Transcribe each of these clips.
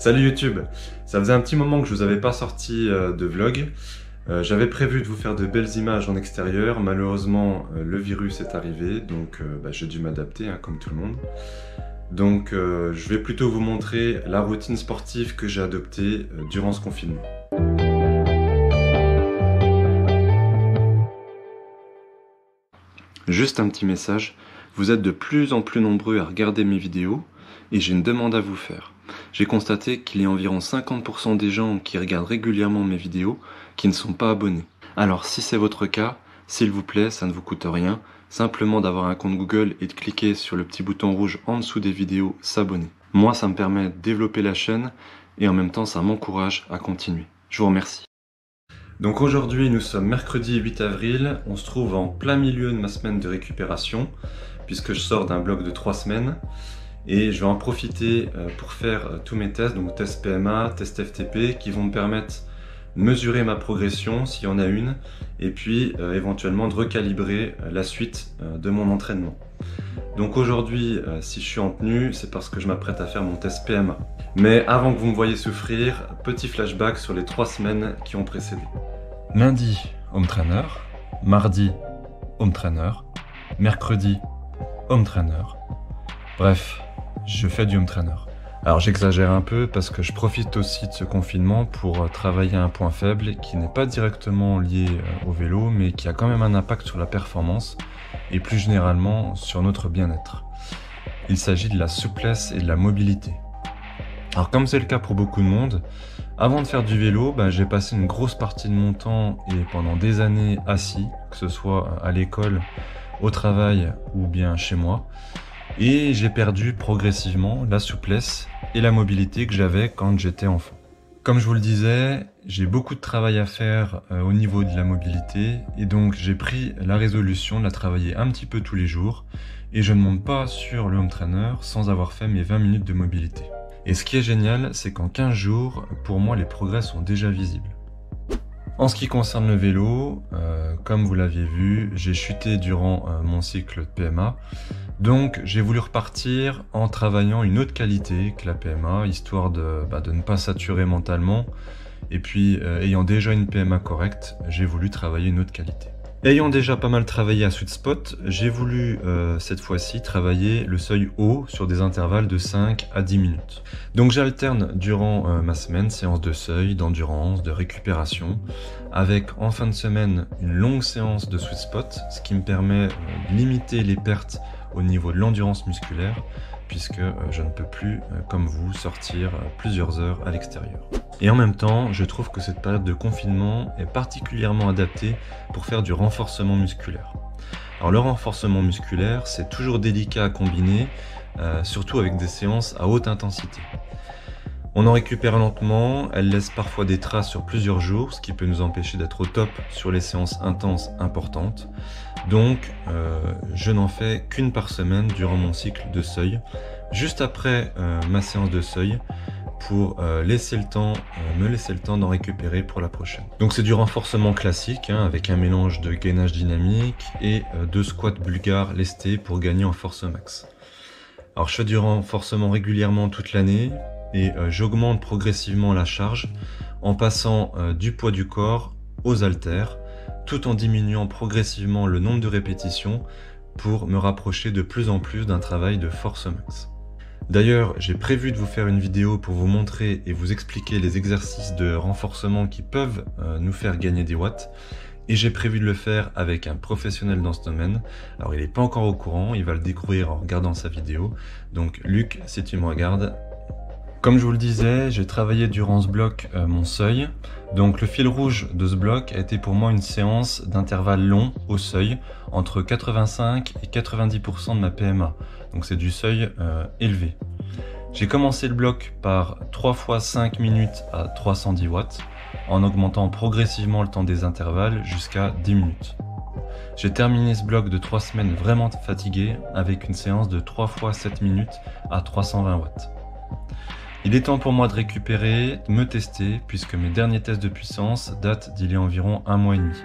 Salut YouTube! Ça faisait un petit moment que je vous avais pas sorti de vlog. J'avais prévu de vous faire de belles images en extérieur. Malheureusement, le virus est arrivé, donc j'ai dû m'adapter, hein, comme tout le monde. Donc je vais plutôt vous montrer la routine sportive que j'ai adoptée durant ce confinement. Juste un petit message, vous êtes de plus en plus nombreux à regarder mes vidéos et j'ai une demande à vous faire. J'ai constaté qu'il y a environ 50% des gens qui regardent régulièrement mes vidéos qui ne sont pas abonnés. Alors si c'est votre cas, s'il vous plaît, ça ne vous coûte rien, simplement d'avoir un compte Google et de cliquer sur le petit bouton rouge en dessous des vidéos « S'abonner ». Moi, ça me permet de développer la chaîne et en même temps, ça m'encourage à continuer. Je vous remercie. Donc aujourd'hui, nous sommes mercredi 8 avril, on se trouve en plein milieu de ma semaine de récupération, puisque je sors d'un bloc de 3 semaines, et je vais en profiter pour faire tous mes tests, donc test PMA, test FTP, qui vont me permettre de mesurer ma progression, s'il y en a une, et puis éventuellement de recalibrer la suite de mon entraînement. Donc aujourd'hui, si je suis en tenue, c'est parce que je m'apprête à faire mon test PMA. Mais avant que vous me voyez souffrir, petit flashback sur les 3 semaines qui ont précédé. Lundi, home trainer. Mardi, home trainer. Mercredi, home trainer. Bref, je fais du home trainer. Alors j'exagère un peu parce que je profite aussi de ce confinement pour travailler un point faible qui n'est pas directement lié au vélo, mais qui a quand même un impact sur la performance et plus généralement sur notre bien-être. Il s'agit de la souplesse et de la mobilité. Alors comme c'est le cas pour beaucoup de monde, avant de faire du vélo, j'ai passé une grosse partie de mon temps et pendant des années assis, que ce soit à l'école, au travail ou bien chez moi. Et j'ai perdu progressivement la souplesse et la mobilité que j'avais quand j'étais enfant. Comme je vous le disais, j'ai beaucoup de travail à faire au niveau de la mobilité et donc j'ai pris la résolution de la travailler un petit peu tous les jours et je ne monte pas sur le home trainer sans avoir fait mes 20 minutes de mobilité. Et ce qui est génial, c'est qu'en 15 jours, pour moi, les progrès sont déjà visibles. En ce qui concerne le vélo, comme vous l'aviez vu, j'ai chuté durant mon cycle de PMA. Donc j'ai voulu repartir en travaillant une autre qualité que la PMA, histoire de ne pas saturer mentalement. Et puis ayant déjà une PMA correcte, j'ai voulu travailler une autre qualité. Ayant déjà pas mal travaillé à Sweet Spot, j'ai voulu cette fois-ci travailler le seuil haut sur des intervalles de 5 à 10 minutes. Donc j'alterne durant ma semaine séances de seuil, d'endurance, de récupération, avec en fin de semaine une longue séance de Sweet Spot, ce qui me permet de limiter les pertes au niveau de l'endurance musculaire, puisque je ne peux plus, comme vous, sortir plusieurs heures à l'extérieur. Et en même temps, je trouve que cette période de confinement est particulièrement adaptée pour faire du renforcement musculaire. Alors le renforcement musculaire, c'est toujours délicat à combiner, surtout avec des séances à haute intensité. On en récupère lentement, elle laisse parfois des traces sur plusieurs jours, ce qui peut nous empêcher d'être au top sur les séances intenses importantes. Donc, je n'en fais qu'une par semaine durant mon cycle de seuil, juste après ma séance de seuil, pour me laisser le temps d'en récupérer pour la prochaine. Donc c'est du renforcement classique, avec un mélange de gainage dynamique et de squats bulgares lestés pour gagner en force max. Alors je fais du renforcement régulièrement toute l'année, et j'augmente progressivement la charge en passant du poids du corps aux haltères, tout en diminuant progressivement le nombre de répétitions pour me rapprocher de plus en plus d'un travail de force max. D'ailleurs, j'ai prévu de vous faire une vidéo pour vous montrer et vous expliquer les exercices de renforcement qui peuvent nous faire gagner des watts. Et j'ai prévu de le faire avec un professionnel dans ce domaine. Alors il n'est pas encore au courant, il va le découvrir en regardant sa vidéo. Donc Luc, si tu me regardes. Comme je vous le disais, j'ai travaillé durant ce bloc mon seuil. Donc le fil rouge de ce bloc a été pour moi une séance d'intervalle long au seuil, entre 85 et 90% de ma PMA. Donc c'est du seuil élevé. J'ai commencé le bloc par 3 fois 5 minutes à 310 watts, en augmentant progressivement le temps des intervalles jusqu'à 10 minutes. J'ai terminé ce bloc de 3 semaines vraiment fatigué, avec une séance de 3 fois 7 minutes à 320 watts. Il est temps pour moi de récupérer, de me tester, puisque mes derniers tests de puissance datent d'il y a environ 1 mois et demi.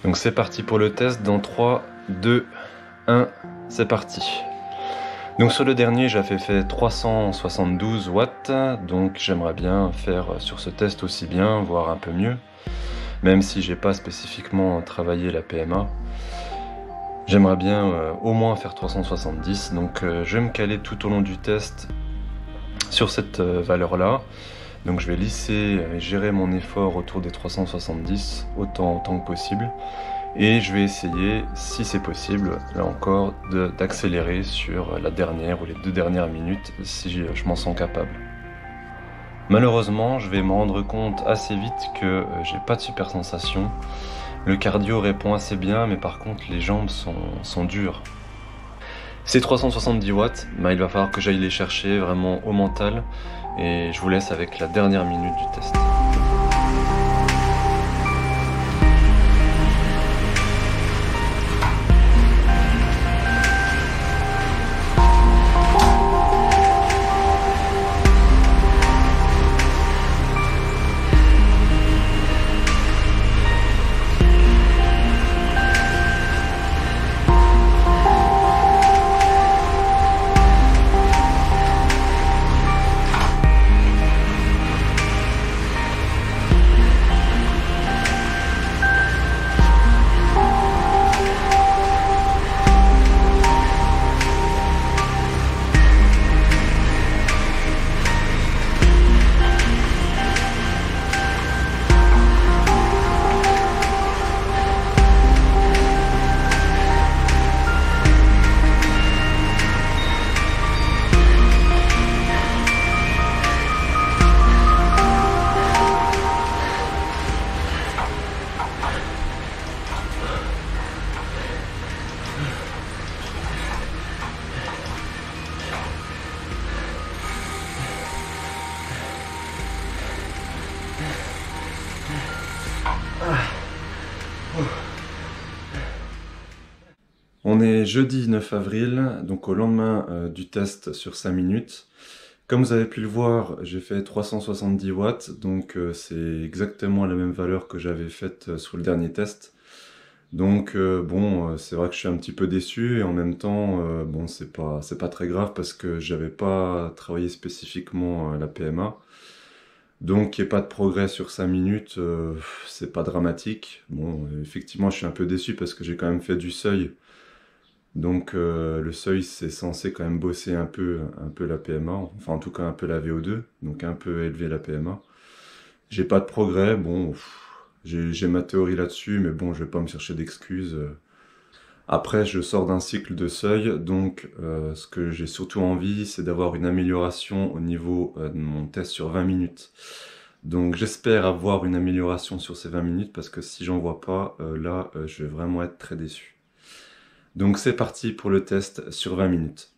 Donc c'est parti pour le test dans 3, 2, 1, c'est parti. Donc sur le dernier, j'avais fait 372 watts, donc j'aimerais bien faire sur ce test aussi bien, voire un peu mieux, même si j'ai pas spécifiquement travaillé la PMA. J'aimerais bien au moins faire 370, donc je vais me caler tout au long du test sur cette valeur-là. Donc je vais lisser et gérer mon effort autour des 370 autant que possible. Et je vais essayer, si c'est possible, là encore, d'accélérer sur la dernière ou les 2 dernières minutes si je m'en sens capable. Malheureusement, je vais me rendre compte assez vite que j'ai pas de super sensation. Le cardio répond assez bien, mais par contre les jambes sont dures. Ces 370 watts, il va falloir que j'aille les chercher vraiment au mental. Et je vous laisse avec la dernière minute du test. On est jeudi 9 avril, donc au lendemain du test sur 5 minutes. Comme vous avez pu le voir, j'ai fait 370 watts, donc c'est exactement la même valeur que j'avais faite sur le dernier test. Donc bon, c'est vrai que je suis un petit peu déçu et en même temps, bon, c'est pas très grave parce que j'avais pas travaillé spécifiquement la PMA. Donc qu'il n'y ait pas de progrès sur 5 minutes, c'est pas dramatique. Bon, effectivement, je suis un peu déçu parce que j'ai quand même fait du seuil. Donc le seuil, c'est censé quand même bosser un peu la PMA, enfin en tout cas un peu la VO2, donc un peu élever la PMA. J'ai pas de progrès, bon, j'ai ma théorie là-dessus, mais bon, je vais pas me chercher d'excuses. Après, je sors d'un cycle de seuil, donc ce que j'ai surtout envie, c'est d'avoir une amélioration au niveau de mon test sur 20 minutes. Donc j'espère avoir une amélioration sur ces 20 minutes, parce que si j'en vois pas, là, je vais vraiment être très déçu. Donc c'est parti pour le test sur 20 minutes.